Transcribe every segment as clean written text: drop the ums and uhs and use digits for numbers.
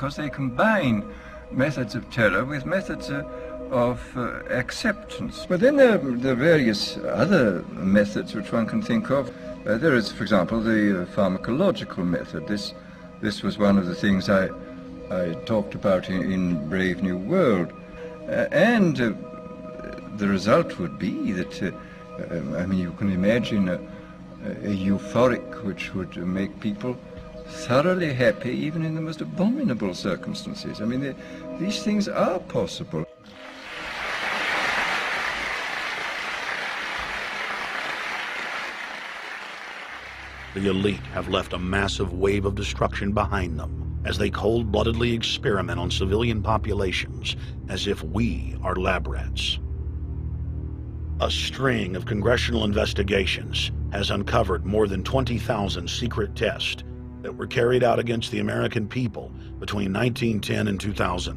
because they combine methods of terror with methods of acceptance. But then there are various other methods which one can think of. There is, for example, the pharmacological method. This was one of the things I talked about in Brave New World. And the result would be that, you can imagine a euphoric which would make people thoroughly happy even in the most abominable circumstances. These things are possible. The elite have left a massive wave of destruction behind them as they cold-bloodedly experiment on civilian populations as if we are lab rats. A string of congressional investigations has uncovered more than 20,000 secret tests that were carried out against the American people between 1910 and 2000.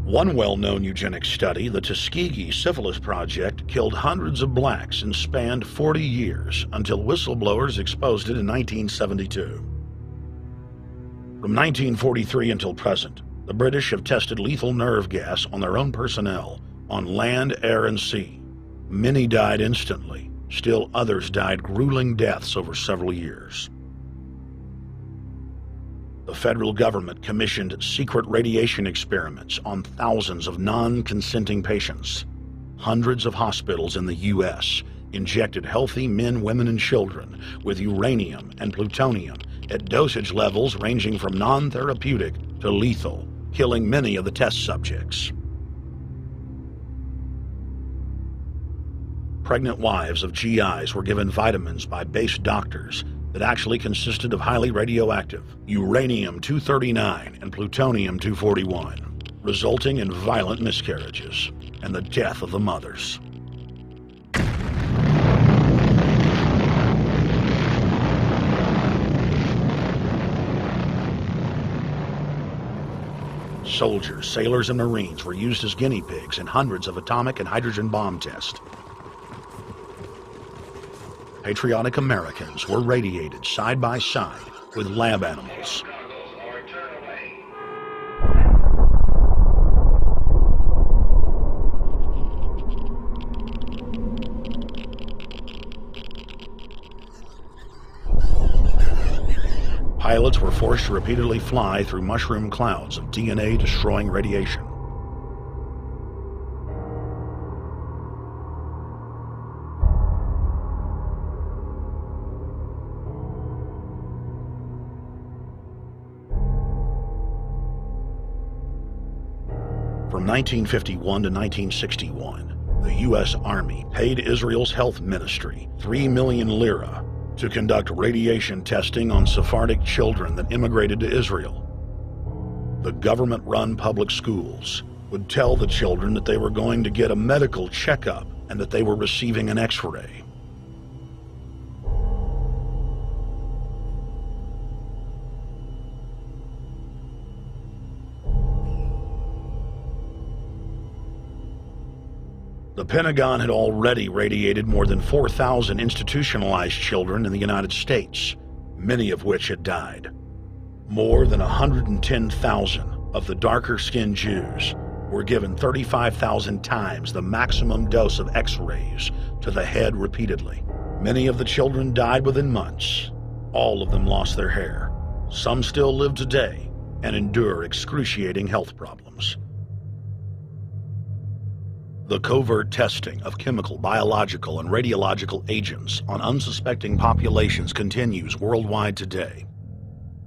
One well-known eugenics study, the Tuskegee Syphilis Project, killed hundreds of blacks and spanned 40 years until whistleblowers exposed it in 1972. From 1943 until present, the British have tested lethal nerve gas on their own personnel, on land, air, and sea. Many died instantly. Still others died grueling deaths over several years. The federal government commissioned secret radiation experiments on thousands of non-consenting patients. Hundreds of hospitals in the U.S. injected healthy men, women, and children with uranium and plutonium at dosage levels ranging from non-therapeutic to lethal, killing many of the test subjects. Pregnant wives of GIs were given vitamins by base doctors that actually consisted of highly radioactive uranium-239 and plutonium-241, resulting in violent miscarriages and the death of the mothers. Soldiers, sailors, and Marines were used as guinea pigs in hundreds of atomic and hydrogen bomb tests. Patriotic Americans were radiated side by side with lab animals. Pilots were forced to repeatedly fly through mushroom clouds of DNA-destroying radiation. From 1951 to 1961, the U.S. Army paid Israel's health ministry 3 million lira to conduct radiation testing on Sephardic children that immigrated to Israel. The government-run public schools would tell the children that they were going to get a medical checkup and that they were receiving an X-ray. The Pentagon had already radiated more than 4,000 institutionalized children in the United States, many of which had died. More than 110,000 of the darker-skinned Jews were given 35,000 times the maximum dose of X-rays to the head repeatedly. Many of the children died within months. All of them lost their hair. Some still live today and endure excruciating health problems. The covert testing of chemical, biological, and radiological agents on unsuspecting populations continues worldwide today.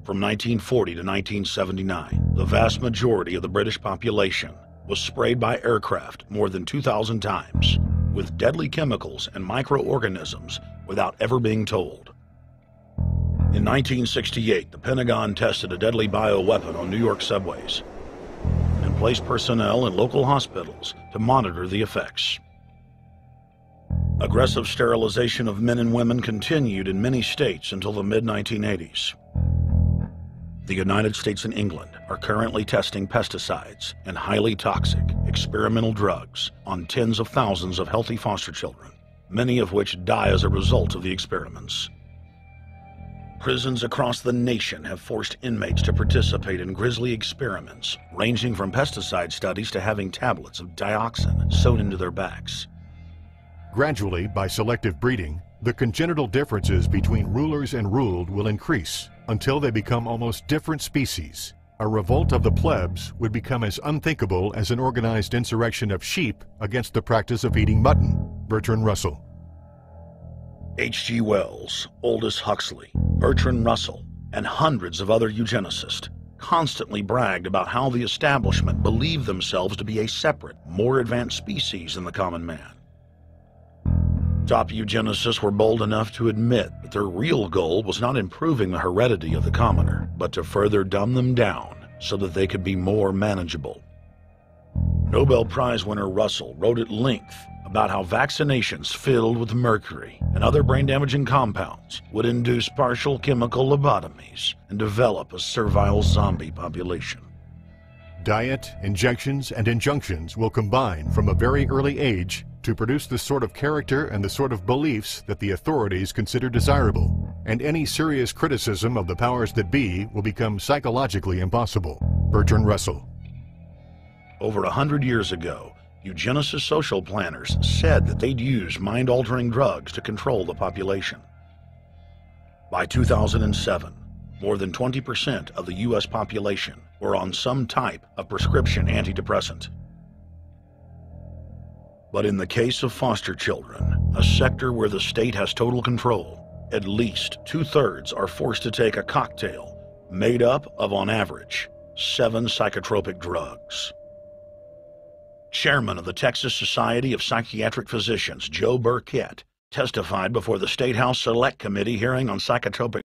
From 1940 to 1979, the vast majority of the British population was sprayed by aircraft more than 2,000 times with deadly chemicals and microorganisms without ever being told. In 1968, the Pentagon tested a deadly bioweapon on New York subways and placed personnel in local hospitals to monitor the effects. Aggressive sterilization of men and women continued in many states until the mid-1980s. The United States and England are currently testing pesticides and highly toxic experimental drugs on tens of thousands of healthy foster children, many of which die as a result of the experiments. Prisons across the nation have forced inmates to participate in grisly experiments, ranging from pesticide studies to having tablets of dioxin sewn into their backs. Gradually, by selective breeding, the congenital differences between rulers and ruled will increase until they become almost different species. A revolt of the plebs would become as unthinkable as an organized insurrection of sheep against the practice of eating mutton. Bertrand Russell. H.G. Wells, Aldous Huxley, Bertrand Russell, and hundreds of other eugenicists constantly bragged about how the establishment believed themselves to be a separate, more advanced species than the common man. Top eugenicists were bold enough to admit that their real goal was not improving the heredity of the commoner, but to further dumb them down so that they could be more manageable. Nobel Prize winner Russell wrote at length about how vaccinations filled with mercury and other brain-damaging compounds would induce partial chemical lobotomies and develop a servile zombie population. Diet, injections, and injunctions will combine from a very early age to produce the sort of character and the sort of beliefs that the authorities consider desirable, and any serious criticism of the powers that be will become psychologically impossible. Bertrand Russell. Over 100 years ago, eugenicist social planners said that they'd use mind-altering drugs to control the population. By 2007, more than 20% of the U.S. population were on some type of prescription antidepressant. But in the case of foster children, a sector where the state has total control, at least 2/3 are forced to take a cocktail made up of, on average, 7 psychotropic drugs. Chairman of the Texas Society of Psychiatric Physicians, Joe Burkett, testified before the State House Select Committee hearing on psychotropic